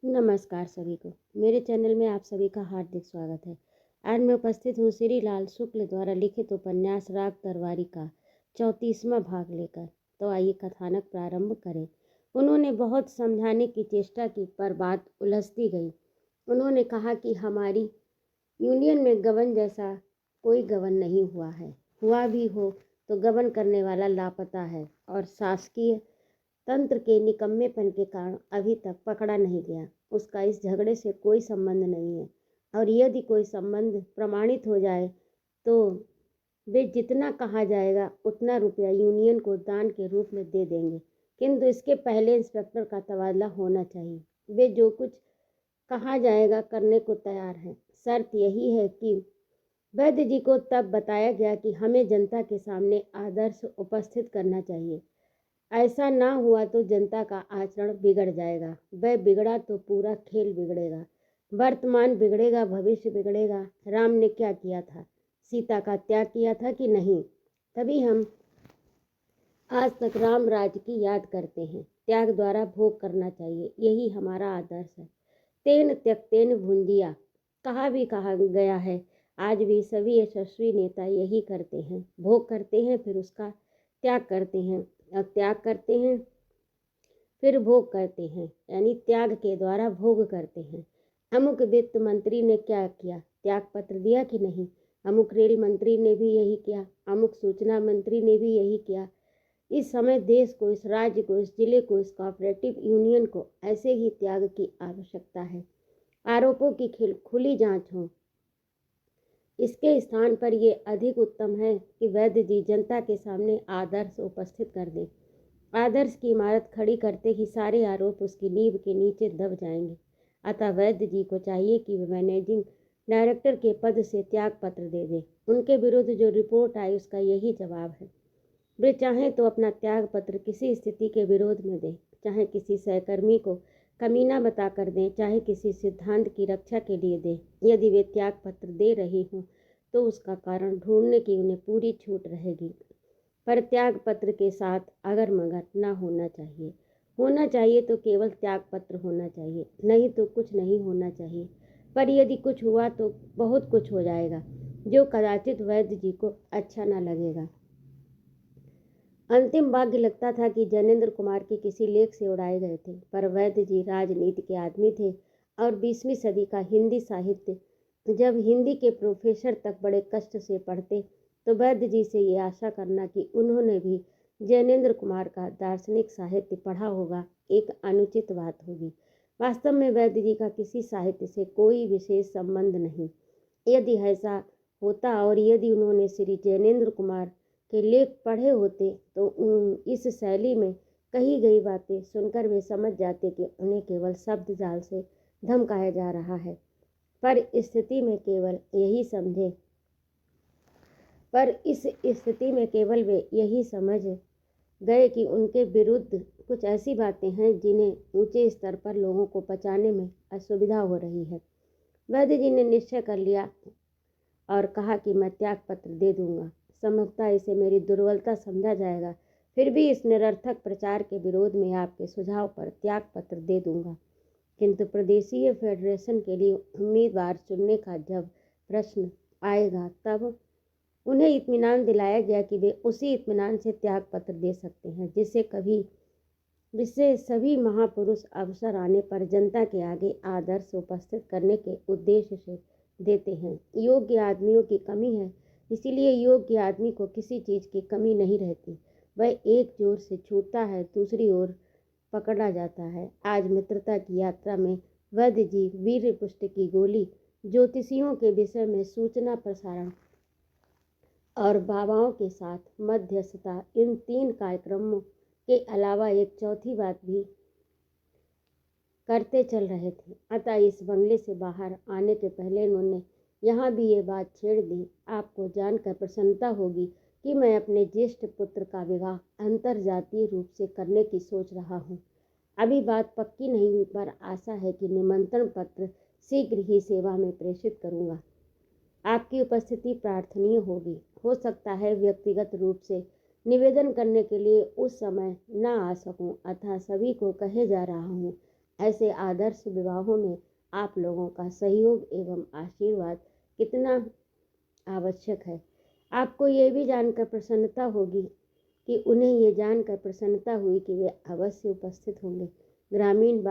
नमस्कार सभी को। मेरे चैनल में आप सभी का हार्दिक स्वागत है। आज मैं उपस्थित हूँ श्री लाल शुक्ल द्वारा लिखित उपन्यास राग तरवारी का 34वां भाग लेकर। तो आइए कथानक प्रारंभ करें। उन्होंने बहुत समझाने की चेष्टा की पर बात उलझती गई। उन्होंने कहा कि हमारी यूनियन में गबन जैसा कोई गबन नहीं हुआ है, हुआ भी हो तो गबन करने वाला लापता है और शासकीय तंत्र के निकम्मेपन के कारण अभी तक पकड़ा नहीं गया। उसका इस झगड़े से कोई संबंध नहीं है और यदि कोई संबंध प्रमाणित हो जाए तो वे जितना कहा जाएगा उतना रुपया यूनियन को दान के रूप में दे देंगे, किंतु इसके पहले इंस्पेक्टर का तबादला होना चाहिए। वे जो कुछ कहा जाएगा करने को तैयार हैं। शर्त यही है कि वैद्य जी को तब बताया गया कि हमें जनता के सामने आदर्श उपस्थित करना चाहिए। ऐसा ना हुआ तो जनता का आचरण बिगड़ जाएगा। वह बिगड़ा तो पूरा खेल बिगड़ेगा। वर्तमान बिगड़ेगा, भविष्य बिगड़ेगा। राम ने क्या किया था? सीता का त्याग किया था कि नहीं? तभी हम आज तक राम राज्य की याद करते हैं। त्याग द्वारा भोग करना चाहिए, यही हमारा आदर्श है। तेन त्यक्तेन भुंजिया कहा गया है। आज भी सभी यशस्वी नेता यही करते हैं। भोग करते हैं, फिर उसका त्याग करते हैं, और त्याग करते हैं, फिर भोग करते हैं, यानी त्याग के द्वारा भोग करते हैं। अमुक वित्त मंत्री ने क्या किया? त्याग पत्र दिया कि नहीं? अमुक रेल मंत्री ने भी यही किया, अमुक सूचना मंत्री ने भी यही किया। इस समय देश को, इस राज्य को, इस जिले को, इस कोऑपरेटिव यूनियन को ऐसे ही त्याग की आवश्यकता है। आरोपों की खुली जांच हो। इसके स्थान पर ये अधिक उत्तम है कि वैद्य जी जनता के सामने आदर्श उपस्थित कर दें। आदर्श की इमारत खड़ी करते ही सारे आरोप उसकी नींव के नीचे दब जाएंगे। अतः वैद्य जी को चाहिए कि वे मैनेजिंग डायरेक्टर के पद से त्याग पत्र दे दें। उनके विरुद्ध जो रिपोर्ट आई उसका यही जवाब है। वे चाहें तो अपना त्याग पत्र किसी स्थिति के विरोध में दें, चाहे किसी सहकर्मी को कमीना बताकर दें, चाहे किसी सिद्धांत की रक्षा के लिए दें। यदि वे त्याग पत्र दे रही हों तो उसका कारण ढूंढने की उन्हें पूरी छूट रहेगी, पर त्याग पत्र के साथ अगर मगर ना होना चाहिए। होना चाहिए तो केवल त्याग पत्र होना चाहिए, नहीं तो कुछ नहीं होना चाहिए। पर यदि कुछ हुआ तो बहुत कुछ हो जाएगा, जो कदाचित वैद्य जी को अच्छा ना लगेगा। अंतिम भाग्य लगता था कि जैनेन्द्र कुमार के किसी लेख से उड़ाए गए थे, पर वैद्य जी राजनीति के आदमी थे और 20वीं सदी का हिंदी साहित्य जब हिंदी के प्रोफेसर तक बड़े कष्ट से पढ़ते तो वैद्य जी से ये आशा करना कि उन्होंने भी जैनेन्द्र कुमार का दार्शनिक साहित्य पढ़ा होगा एक अनुचित बात होगी। वास्तव में वैद्य जी का किसी साहित्य से कोई विशेष संबंध नहीं। यदि ऐसा होता और यदि उन्होंने श्री जैनेन्द्र कुमार के लेख पढ़े होते तो इस शैली में कही गई बातें सुनकर वे समझ जाते कि उन्हें केवल शब्द जाल से धमकाया जा रहा है। पर इस स्थिति में केवल वे यही समझ गए कि उनके विरुद्ध कुछ ऐसी बातें हैं जिन्हें ऊंचे स्तर पर लोगों को पचाने में असुविधा हो रही है। वैद्य जी ने निश्चय कर लिया और कहा कि मैं त्याग पत्र दे दूंगा। संभवतः इसे मेरी दुर्बलता समझा जाएगा, फिर भी इस निरर्थक प्रचार के विरोध में आपके सुझाव पर त्याग पत्र दे दूंगा। किंतु प्रदेशीय फेडरेशन के लिए उम्मीदवार चुनने का जब प्रश्न आएगा तब उन्हें इत्मीनान दिलाया गया कि वे उसी इत्मीनान से त्याग पत्र दे सकते हैं जिससे सभी महापुरुष अवसर आने पर जनता के आगे आदर्श उपस्थित करने के उद्देश्य से देते हैं। योग्य आदमियों की कमी है, इसीलिए योग्य आदमी को किसी चीज़ की कमी नहीं रहती। वह एक जोर से छूटता है, दूसरी ओर पकड़ा जाता है। आज मित्रता की यात्रा में वैद्य जी वीर पुष्ट की गोली, ज्योतिषियों के विषय में सूचना प्रसारण और बाबाओं के साथ मध्यस्थता, इन 3 कार्यक्रमों के अलावा एक चौथी बात भी करते चल रहे थे। अतः इस बंगले से बाहर आने के पहले उन्होंने यहाँ भी ये बात छेड़ दी। आपको जानकर प्रसन्नता होगी कि मैं अपने ज्येष्ठ पुत्र का विवाह अंतर्जातीय रूप से करने की सोच रहा हूँ। अभी बात पक्की नहीं हुई, पर आशा है कि निमंत्रण पत्र शीघ्र ही सेवा में प्रेषित करूँगा। आपकी उपस्थिति प्रार्थनीय होगी। हो सकता है व्यक्तिगत रूप से निवेदन करने के लिए उस समय न आ सकूं, अतः सभी को कहे जा रहा हूँ ऐसे आदर्श विवाहों में आप लोगों का सहयोग एवं आशीर्वाद कितना आवश्यक है। आपको ये भी जानकर प्रसन्नता होगी कि उन्हें ये जानकर प्रसन्नता हुई कि वे अवश्य उपस्थित होंगे। ग्रामीण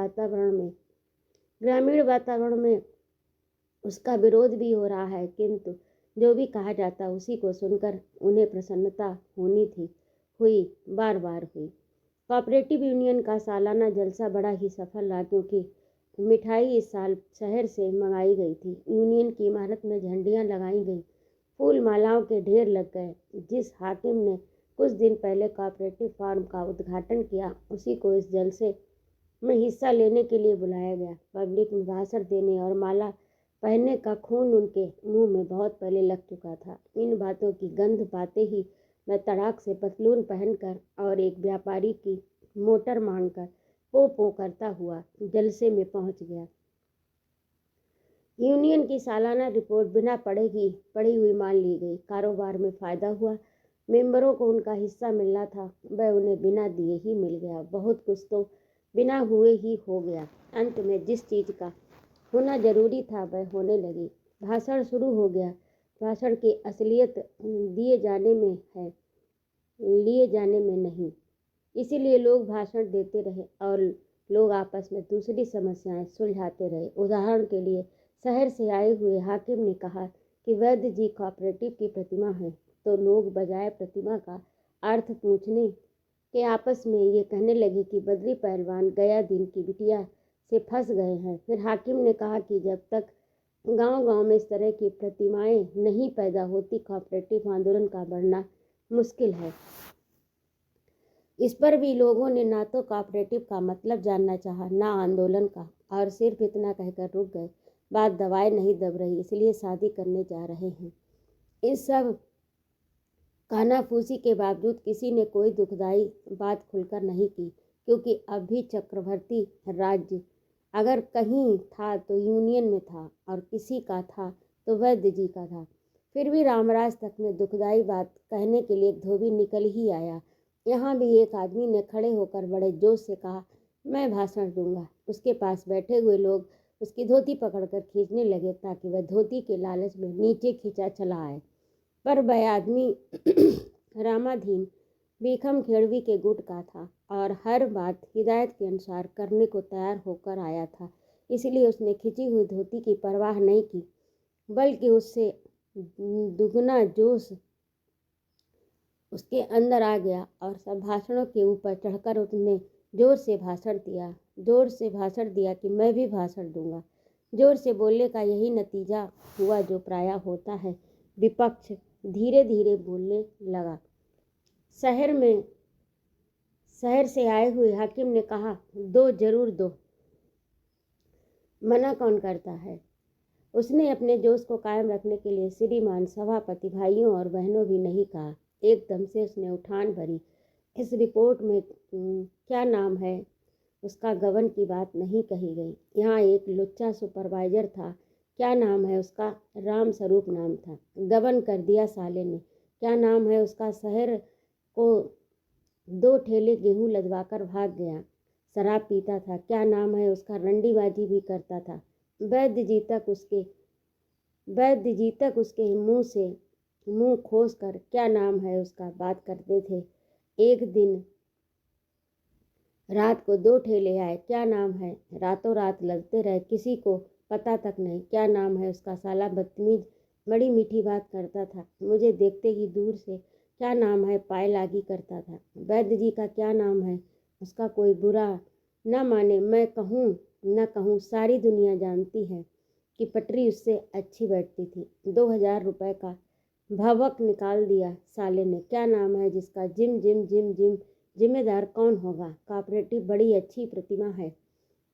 वातावरण में उसका विरोध भी हो रहा है, किंतु जो भी कहा जाता उसी को सुनकर उन्हें प्रसन्नता हुई बार बार हुई। कोऑपरेटिव यूनियन का सालाना जलसा बड़ा ही सफल रहा, क्योंकि मिठाई इस साल शहर से मंगाई गई थी। यूनियन की इमारत में झंडियां लगाई गई, फूल मालाओं के ढेर लग गए। जिस हाकिम ने कुछ दिन पहले कोऑपरेटिव फार्म का उद्घाटन किया, उसी को इस जलसे में हिस्सा लेने के लिए बुलाया गया। पब्लिक में भाषण देने और माला पहनने का खून उनके मुंह में बहुत पहले लग चुका था। इन बातों की गंध पाते ही मैं तड़ाक से पतलून पहनकर और एक व्यापारी की मोटर मांगकर पो पो करता हुआ जलसे में पहुंच गया। यूनियन की सालाना रिपोर्ट बिना पढ़ी हुई मान ली गई। कारोबार में फायदा हुआ, मेंबरों को उनका हिस्सा मिलना था, वह उन्हें बिना दिए ही मिल गया। बहुत कुछ तो बिना हुए ही हो गया। अंत में जिस चीज़ का होना जरूरी था वह होने लगी। भाषण शुरू हो गया। भाषण की असलियत लिए जाने में नहीं, इसीलिए लोग भाषण देते रहे और लोग आपस में दूसरी समस्याएं सुलझाते रहे। उदाहरण के लिए शहर से आए हुए हाकिम ने कहा कि वैद्य जी कोऑपरेटिव की प्रतिमा है, तो लोग बजाय प्रतिमा का अर्थ पूछने के आपस में ये कहने लगे कि बद्री पहलवान गया दिन की बिटिया से फंस गए हैं। फिर हाकिम ने कहा कि जब तक गांव-गांव में इस तरह की प्रतिमाएं नहीं पैदा होती, कोऑपरेटिव आंदोलन का बढ़ना मुश्किल है। इस पर भी लोगों ने ना तो कोऑपरेटिव का मतलब जानना चाहा, ना आंदोलन का, और सिर्फ इतना कहकर रुक गए, बात दवाएं नहीं दब रही, इसलिए शादी करने जा रहे हैं। इस सब कानाफूसी के बावजूद किसी ने कोई दुखदाई बात खुलकर नहीं की, क्योंकि अब भी चक्रवर्ती राज्य अगर कहीं था तो यूनियन में था, और किसी का था तो वैद्य जी का था। फिर भी रामराज तक में दुखदाई बात कहने के लिए एक धोबी निकल ही आया। यहाँ भी एक आदमी ने खड़े होकर बड़े जोश से कहा, मैं भाषण दूंगा। उसके पास बैठे हुए लोग उसकी धोती पकड़कर खींचने लगे ताकि वह धोती के लालच में नीचे खींचा चला आए, पर वह आदमी रामाधीन भीखम खेड़वी के गुट का था और हर बात हिदायत के अनुसार करने को तैयार होकर आया था। इसलिए उसने खिंची हुई धोती की परवाह नहीं की, बल्कि उससे दुगना जोश उसके अंदर आ गया और सब भाषणों के ऊपर चढ़कर उसने जोर से भाषण दिया कि मैं भी भाषण दूंगा। जोर से बोलने का यही नतीजा हुआ जो प्रायः होता है। विपक्ष धीरे धीरे बोलने लगा। शहर से आए हुए हाकिम ने कहा, दो जरूर दो, मना कौन करता है। उसने अपने जोश को कायम रखने के लिए श्रीमान सभापति भाइयों और बहनों भी नहीं कहा। एकदम से उसने उठान भरी, इस रिपोर्ट में क्या नाम है उसका गबन की बात नहीं कही गई। यहाँ एक लुच्चा सुपरवाइजर था, क्या नाम है उसका, राम स्वरूप नाम था, गबन कर दिया साले ने। क्या नाम है उसका, शहर को 2 ठेले गेहूं लदवाकर भाग गया, शराब पीता था। क्या नाम है उसका, रंडीबाजी भी करता था। वैद्य जी तक उसके मुंह खोस कर क्या नाम है उसका बात करते थे। एक दिन रात को 2 ठेले आए, क्या नाम है, रातों रात लगते रहे, किसी को पता तक नहीं। क्या नाम है उसका, साला बदतमीज, बड़ी मीठी बात करता था, मुझे देखते ही दूर से क्या नाम है पाए लागी करता था। वैद्य जी का क्या नाम है उसका, कोई बुरा न माने, मैं कहूँ न कहूँ, सारी दुनिया जानती है कि पटरी उससे अच्छी बैठती थी। 2000 रुपए का भवक निकाल दिया साले ने। क्या नाम है जिसका, जिम जिम जिम जिम, जिम्मेदार कौन होगा, कोऑपरेटिव बड़ी अच्छी प्रतिमा है।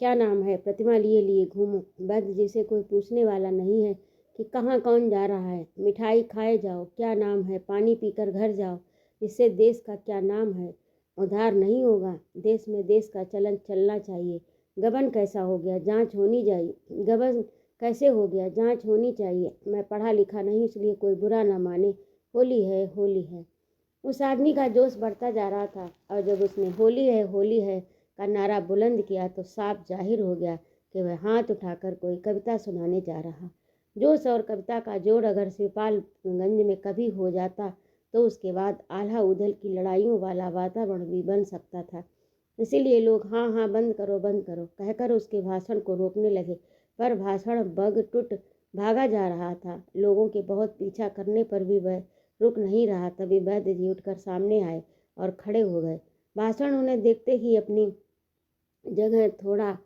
क्या नाम है, प्रतिमा लिए लिए घूमो, वैद्य जी से कोई पूछने वाला नहीं है कि कहाँ कौन जा रहा है, मिठाई खाए जाओ। क्या नाम है, पानी पीकर घर जाओ। इससे देश का क्या नाम है, उधार नहीं होगा, देश में देश का चलन चलना चाहिए। गबन कैसा हो गया, जांच होनी चाहिए। गबन कैसे हो गया, जांच होनी चाहिए। मैं पढ़ा लिखा नहीं, इसलिए कोई बुरा ना माने, होली है। उस आदमी का जोश बढ़ता जा रहा था, और जब उसने होली है का नारा बुलंद किया तो साफ जाहिर हो गया कि वह हाथ उठाकर कोई कविता सुनाने जा रहा। जोश और कविता का जोड़ अगर शिवपालगंज में कभी हो जाता तो उसके बाद आल्हा उदल की लड़ाइयों वाला वातावरण भी बन सकता था। इसीलिए लोग हाँ हाँ बंद करो कहकर उसके भाषण को रोकने लगे, पर भाषण बग टूट भागा जा रहा था। लोगों के बहुत पीछा करने पर भी वह रुक नहीं रहा। तभी वैद्य जी उठकर सामने आए और खड़े हो गए। भाषण उन्हें देखते ही अपनी जगह थोड़ा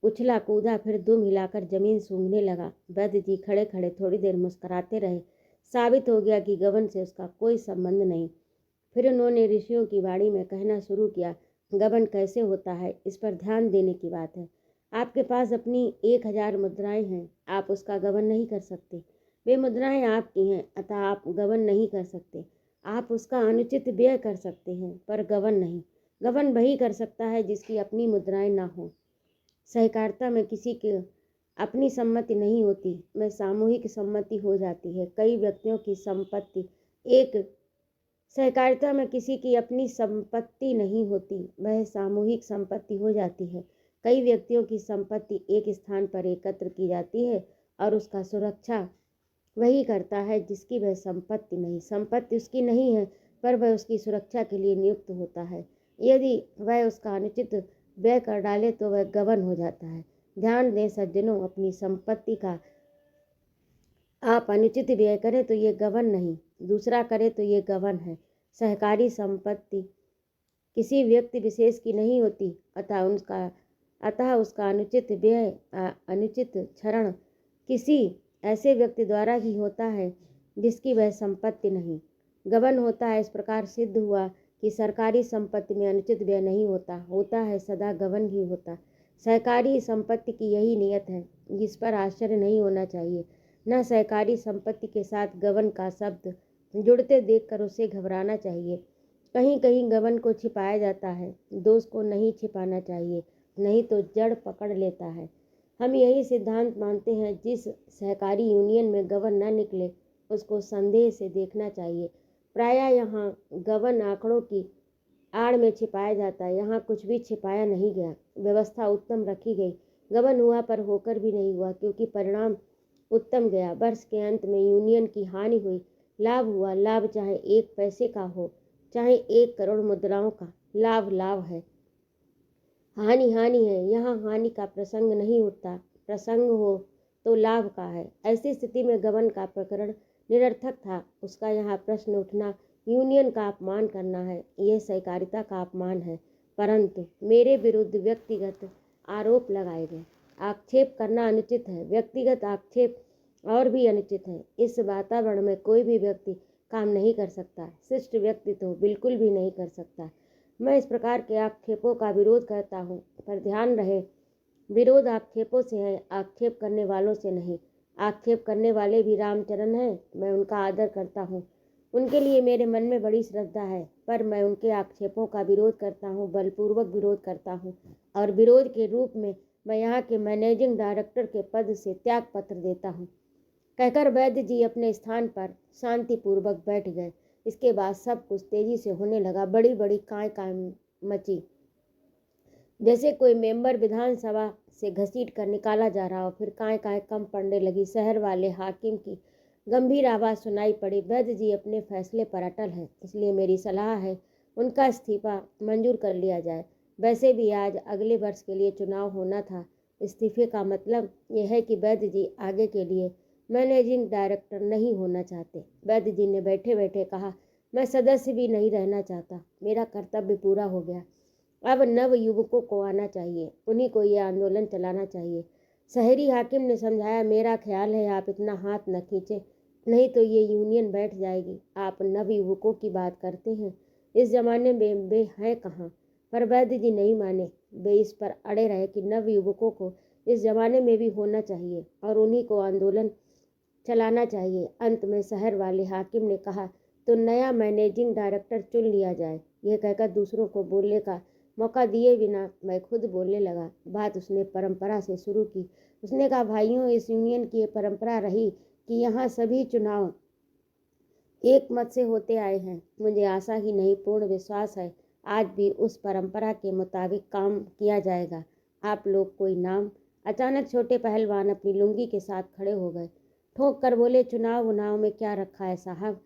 उछला कूदा, फिर दुम हिलाकर जमीन सूंघने लगा। वैद्य जी खड़े खड़े थोड़ी देर मुस्कुराते रहे। साबित हो गया कि गबन से उसका कोई संबंध नहीं। फिर उन्होंने ऋषियों की वाणी में कहना शुरू किया, गबन कैसे होता है इस पर ध्यान देने की बात है। आपके पास अपनी 1000 मुद्राएं हैं, आप उसका गबन नहीं कर सकते। वे मुद्राएं आपकी हैं, अतः आप गबन नहीं कर सकते। आप उसका अनुचित व्यय कर सकते हैं, पर गबन नहीं। गबन वही कर सकता है जिसकी अपनी मुद्राएं ना हो। सहकारिता में किसी की अपनी सम्मति नहीं होती, वह सामूहिक सम्मति हो जाती है। कई व्यक्तियों की संपत्ति एक सहकारिता में किसी की अपनी संपत्ति नहीं होती, वह सामूहिक संपत्ति हो जाती है। कई व्यक्तियों की संपत्ति एक स्थान पर एकत्र की जाती है और उसका सुरक्षा वही करता है जिसकी वह संपत्ति नहीं। संपत्ति उसकी नहीं है, पर वह उसकी सुरक्षा के लिए नियुक्त होता है। यदि वह उसका अनुचित व्यय कर डाले तो वह गबन हो जाता है। ध्यान दें सज्जनों, अपनी संपत्ति का आप अनुचित व्यय करें तो ये गबन नहीं, दूसरा करे तो ये गबन है। सहकारी संपत्ति किसी व्यक्ति विशेष की नहीं होती, अतः उसका अनुचित व्यय अनुचित क्षरण किसी ऐसे व्यक्ति द्वारा ही होता है जिसकी वह संपत्ति नहीं। गबन होता है। इस प्रकार सिद्ध हुआ कि सरकारी संपत्ति में अनुचित व्यय नहीं होता है सदा गबन ही होता। सहकारी संपत्ति की यही नियत है, जिस पर आश्चर्य नहीं होना चाहिए। न सहकारी संपत्ति के साथ गबन का शब्द जुड़ते देखकर उसे घबराना चाहिए। कहीं कहीं गबन को छिपाया जाता है, दोष को नहीं छिपाना चाहिए, नहीं तो जड़ पकड़ लेता है। हम यही सिद्धांत मानते हैं, जिस सहकारी यूनियन में गबन न निकले उसको संदेह से देखना चाहिए। प्रायः यहाँ गबन आंकड़ों की आड़ में छिपाया जाता है, यहाँ कुछ भी छिपाया नहीं गया। व्यवस्था उत्तम रखी गई। गबन हुआ पर होकर भी नहीं हुआ, क्योंकि परिणाम उत्तम गया। वर्ष के अंत में यूनियन की हानि हुई, लाभ हुआ। लाभ चाहे 1 पैसे का हो, चाहे 1 करोड़ मुद्राओं का, लाभ लाभ है, हानि हानि है। यहाँ हानि का प्रसंग नहीं उठता, प्रसंग हो तो लाभ का है। ऐसी स्थिति में गबन का प्रकरण निरर्थक था। उसका यहाँ प्रश्न उठना यूनियन का अपमान करना है, यह सहकारिता का अपमान है। परंतु मेरे विरुद्ध व्यक्तिगत आरोप लगाए गए। आक्षेप करना अनुचित है, व्यक्तिगत आक्षेप और भी अनुचित है। इस वातावरण में कोई भी व्यक्ति काम नहीं कर सकता, शिष्ट व्यक्ति तो बिल्कुल भी नहीं कर सकता। मैं इस प्रकार के आक्षेपों का विरोध करता हूँ, पर ध्यान रहे, विरोध आक्षेपों से है, आक्षेप करने वालों से नहीं। आक्षेप करने वाले भी रामचरण हैं, मैं उनका आदर करता हूँ, उनके लिए मेरे मन में बड़ी श्रद्धा है, पर मैं उनके आक्षेपों का विरोध करता हूँ, बलपूर्वक विरोध करता हूँ। और विरोध के रूप में मैं यहाँ के मैनेजिंग डायरेक्टर के पद से त्याग पत्र देता हूँ, कहकर वैद्य जी अपने स्थान पर शांतिपूर्वक बैठ गए। इसके बाद सब कुछ तेजी से होने लगा। बड़ी बड़ी काय मची, जैसे कोई मेंबर विधानसभा से घसीट कर निकाला जा रहा हो। फिर काय कम पड़ने लगी। शहर वाले हाकिम की गंभीर आवाज़ सुनाई पड़ी, वैद्य जी अपने फैसले पर अटल हैं, इसलिए मेरी सलाह है उनका इस्तीफा मंजूर कर लिया जाए। वैसे भी आज अगले वर्ष के लिए चुनाव होना था। इस्तीफे का मतलब यह है कि वैद्य जी आगे के लिए मैनेजिंग डायरेक्टर नहीं होना चाहते। वैद्य जी ने बैठे बैठे कहा, मैं सदस्य भी नहीं रहना चाहता, मेरा कर्तव्य पूरा हो गया। अब नव युवकों को आना चाहिए, उन्हीं को ये आंदोलन चलाना चाहिए। शहरी हाकिम ने समझाया, मेरा ख्याल है आप इतना हाथ न खींचें, नहीं तो ये यूनियन बैठ जाएगी। आप नव युवकों की बात करते हैं, इस जमाने में वे हैं कहाँ। पर वैद्य जी नहीं माने। वे इस पर अड़े रहे कि नव युवकों को इस जमाने में भी होना चाहिए और उन्हीं को आंदोलन चलाना चाहिए। अंत में शहर वाले हाकिम ने कहा, तो नया मैनेजिंग डायरेक्टर चुन लिया जाए। यह कहकर दूसरों को बोलने का मौका दिए बिना मैं खुद बोलने लगा। बात उसने परंपरा से शुरू की। उसने कहा, भाइयों, इस यूनियन की परंपरा रही कि यहाँ सभी चुनाव एक मत से होते आए हैं। मुझे आशा ही नहीं, पूर्ण विश्वास है आज भी उस परंपरा के मुताबिक काम किया जाएगा। आप लोग कोई नाम? अचानक छोटे पहलवान अपनी लुंगी के साथ खड़े हो गए। ठोक कर बोले, चुनाव उनाव में क्या रखा है साहब?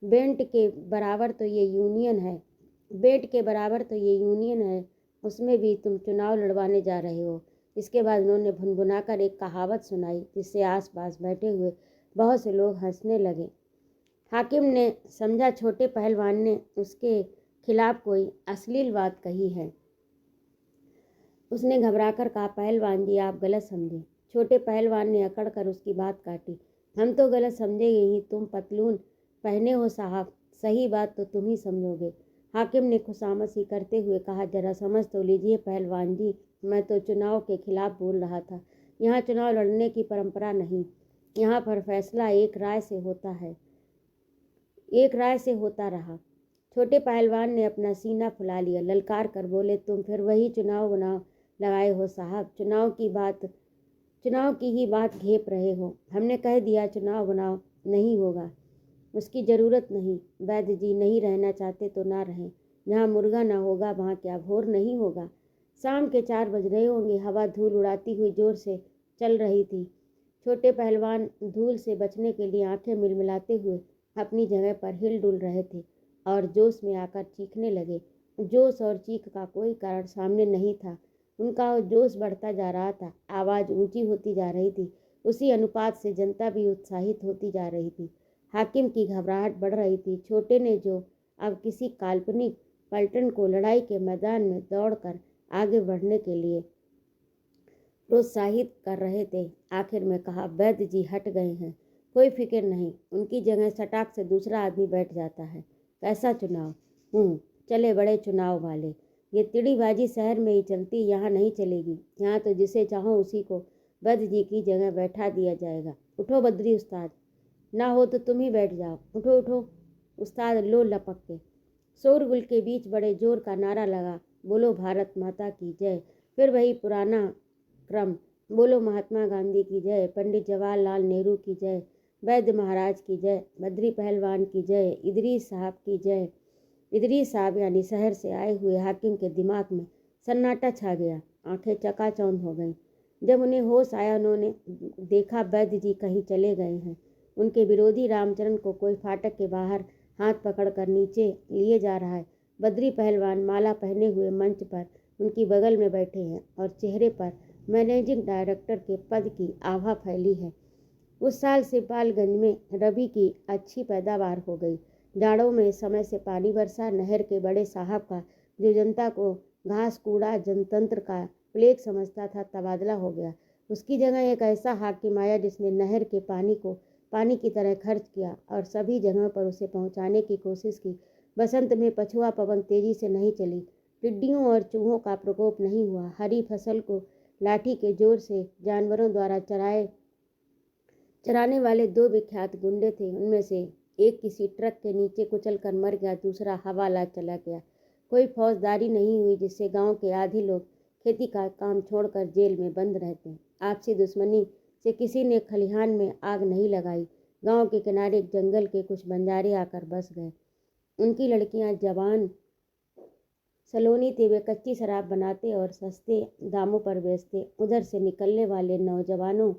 बेंट के बराबर तो ये यूनियन है, बेंट के बराबर तो ये यूनियन है, उसमें भी तुम चुनाव लड़वाने जा रहे हो। इसके बाद उन्होंने भुनभुनाकर एक कहावत सुनाई, जिससे आसपास बैठे हुए बहुत से लोग हंसने लगे। हाकिम ने समझा छोटे पहलवान ने उसके खिलाफ कोई अश्लील बात कही है। उसने घबराकर कहा, पहलवान जी आप गलत समझे। छोटे पहलवान ने अकड़ कर उसकी बात काटी। हम तो गलत समझेंगे ही, तुम पतलून पहने हो साहब, सही बात तो तुम ही समझोगे। हाकिम ने खुशामद सी करते हुए कहा, जरा समझ तो लीजिए पहलवान जी, मैं तो चुनाव के खिलाफ बोल रहा था। यहाँ चुनाव लड़ने की परंपरा नहीं, यहाँ पर फैसला एक राय से होता है, एक राय से होता रहा। छोटे पहलवान ने अपना सीना फुला लिया, ललकार कर बोले, तुम फिर वही चुनाव उनाव लगाए हो साहब, चुनाव की ही बात घेप रहे हो। हमने कह दिया चुनाव उनाव नहीं होगा, उसकी ज़रूरत नहीं। वैद्य जी नहीं रहना चाहते तो ना रहें, जहाँ मुर्गा ना होगा वहाँ क्या भोर नहीं होगा। शाम के 4 बज रहे होंगे। हवा धूल उड़ाती हुई जोर से चल रही थी। छोटे पहलवान धूल से बचने के लिए आंखें मिलमिलाते हुए अपनी जगह पर हिल डुल रहे थे और जोश में आकर चीखने लगे। जोश और चीख का कोई कारण सामने नहीं था, उनका जोश बढ़ता जा रहा था, आवाज़ ऊंची होती जा रही थी। उसी अनुपात से जनता भी उत्साहित होती जा रही थी। हाकिम की घबराहट बढ़ रही थी। छोटे ने जो अब किसी काल्पनिक पलटन को लड़ाई के मैदान में दौड़कर आगे बढ़ने के लिए प्रोत्साहित कर रहे थे, आखिर में कहा, वैद्य जी हट गए हैं, कोई फिक्र नहीं, उनकी जगह सटाक से दूसरा आदमी बैठ जाता है। कैसा चुनाव? चले बड़े चुनाव वाले। ये तिड़ीबाजी शहर में ही चलती, यहाँ नहीं चलेगी। यहाँ तो जिसे चाहो उसी को वैद्य जी की जगह बैठा दिया जाएगा। उठो बद्री उस्ताद, ना हो तो तुम ही बैठ जाओ। उठो उठो। उस्ताद लो लपक के शोरगुल के बीच बड़े जोर का नारा लगा, बोलो भारत माता की जय। फिर वही पुराना क्रम, बोलो महात्मा गांधी की जय, पंडित जवाहरलाल नेहरू की जय, वैद्य महाराज की जय, बद्री पहलवान की जय, इदरीस साहब की जय। इदरीस साहब यानी शहर से आए हुए हाकिम के दिमाग में सन्नाटा छा गया। आंखें चकाचौंध हो गईं। जब उन्हें होश आया, उन्होंने देखा वैद्य जी कहीं चले गए हैं। उनके विरोधी रामचरण को कोई फाटक के बाहर हाथ पकड़कर नीचे लिए जा रहा है। बद्री पहलवान माला पहने हुए मंच पर उनकी बगल में बैठे हैं और चेहरे पर मैनेजिंग डायरेक्टर के पद की आभा फैली है। उस साल सिपालगंज में रबी की अच्छी पैदावार हो गई। जाड़ों में समय से पानी बरसा। नहर के बड़े साहब का, जो जनता को घास कूड़ा जनतंत्र का प्लेग समझता था, तबादला हो गया। उसकी जगह एक ऐसा हाकिम आया जिसने नहर के पानी को पानी की तरह खर्च किया और सभी जगहों पर उसे पहुंचाने की कोशिश की। बसंत में पछुआ पवन तेजी से नहीं चली, टिड्डियों और चूहों का प्रकोप नहीं हुआ। हरी फसल को लाठी के जोर से जानवरों द्वारा चराने वाले 2 विख्यात गुंडे थे। उनमें से एक किसी ट्रक के नीचे कुचल कर मर गया, दूसरा हवाला चला गया। कोई फौजदारी नहीं हुई, जिससे गांव के आधे लोग खेती का काम छोड़कर जेल में बंद रहते। आपसी दुश्मनी से किसी ने खलिहान में आग नहीं लगाई। गांव के किनारे एक जंगल के कुछ बंजारे आकर बस गए। उनकी लड़कियां जवान सलोनी थे। वे कच्ची शराब बनाते और सस्ते दामों पर बेचते। उधर से निकलने वाले नौजवानों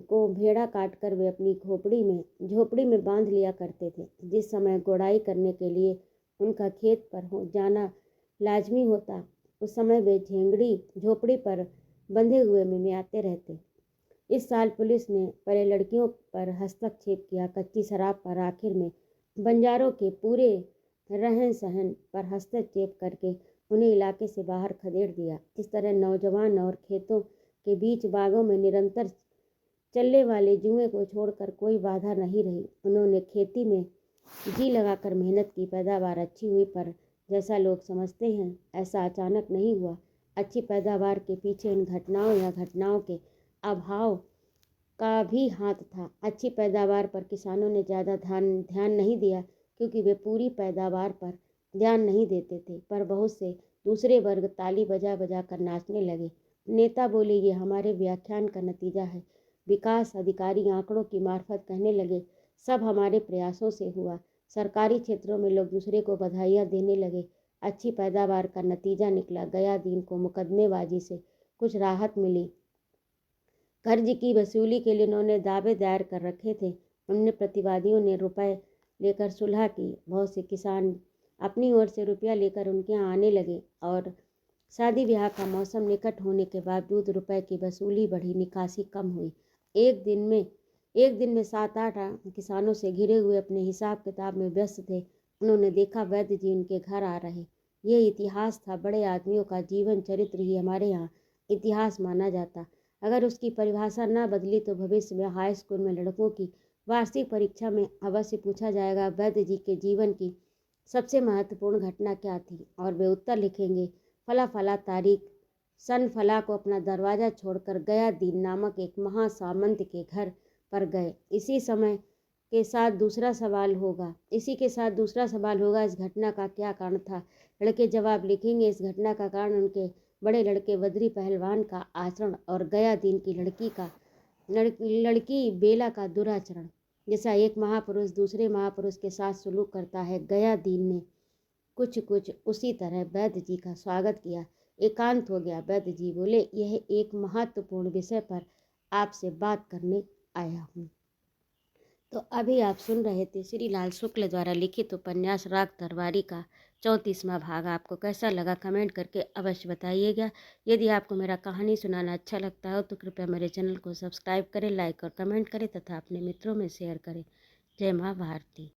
को भेड़ा काटकर वे अपनी झोपड़ी में बांध लिया करते थे। जिस समय गोड़ाई करने के लिए उनका खेत पर जाना लाजमी होता, उस समय वे झोपड़ी पर बंधे हुए मिमियाते रहते। इस साल पुलिस ने पहले लड़कियों पर हस्तक्षेप किया, कच्ची शराब पर, आखिर में बंजारों के पूरे रहन सहन पर हस्तक्षेप करके उन्हें इलाके से बाहर खदेड़ दिया। इस तरह नौजवान और खेतों के बीच बागों में निरंतर चलने वाले जुए को छोड़कर कोई बाधा नहीं रही। उन्होंने खेती में जी लगाकर मेहनत की, पैदावार अच्छी हुई, पर जैसा लोग समझते हैं ऐसा अचानक नहीं हुआ। अच्छी पैदावार के पीछे इन घटनाओं या घटनाओं के अभाव का भी हाथ था। अच्छी पैदावार पर किसानों ने ज़्यादा ध्यान नहीं दिया, क्योंकि वे पूरी पैदावार पर ध्यान नहीं देते थे। पर बहुत से दूसरे वर्ग ताली बजा बजा कर नाचने लगे। नेता बोले, ये हमारे व्याख्यान का नतीजा है। विकास अधिकारी आंकड़ों की मार्फत कहने लगे, सब हमारे प्रयासों से हुआ। सरकारी क्षेत्रों में लोग दूसरे को बधाइयाँ देने लगे। अच्छी पैदावार का नतीजा निकला। गयादीन को मुकदमेबाजी से कुछ राहत मिली। कर्ज की वसूली के लिए उन्होंने दावे दायर कर रखे थे। उनने प्रतिवादियों ने रुपए लेकर सुलह की। बहुत से किसान अपनी ओर से रुपया लेकर उनके यहाँ आने लगे और शादी ब्याह का मौसम निकट होने के बावजूद रुपए की वसूली बढ़ी, निकासी कम हुई। एक दिन में 7-8 किसानों से घिरे हुए अपने हिसाब किताब में व्यस्त थे। उन्होंने देखा वैद्य जी उनके घर आ रहे। ये इतिहास था। बड़े आदमियों का जीवन चरित्र ही हमारे यहाँ इतिहास माना जाता। अगर उसकी परिभाषा न बदली तो भविष्य में हाई स्कूल में लड़कों की वार्षिक परीक्षा में अवश्य पूछा जाएगा, वैद्य जी के जीवन की सबसे महत्वपूर्ण घटना क्या थी। और वे उत्तर लिखेंगे, फला फला तारीख सन फला को अपना दरवाज़ा छोड़कर गयादीन नामक एक महासामंत के घर पर गए। इसी के साथ दूसरा सवाल होगा, इस घटना का क्या कारण था। लड़के जवाब लिखेंगे, इस घटना का कारण उनके बड़े लड़के बद्री पहलवान का आचरण और गयादीन की लड़की बेला का दुराचरण। जैसा एक महापुरुष दूसरे महापुरुष के साथ सलूक करता है, गयादीन ने कुछ उसी तरह वैद्य जी का स्वागत किया। एकांत हो गया। वैद्य जी बोले, यह एक महत्वपूर्ण विषय पर आपसे बात करने आया हूँ। तो अभी आप सुन रहे थे श्री लाल शुक्ल द्वारा लिखित उपन्यास राग तरवारी का 34वां भाग। आपको कैसा लगा कमेंट करके अवश्य बताइएगा। यदि आपको मेरा कहानी सुनाना अच्छा लगता हो तो कृपया मेरे चैनल को सब्सक्राइब करें, लाइक और कमेंट करें तथा अपने मित्रों में शेयर करें। जय माँ भारती।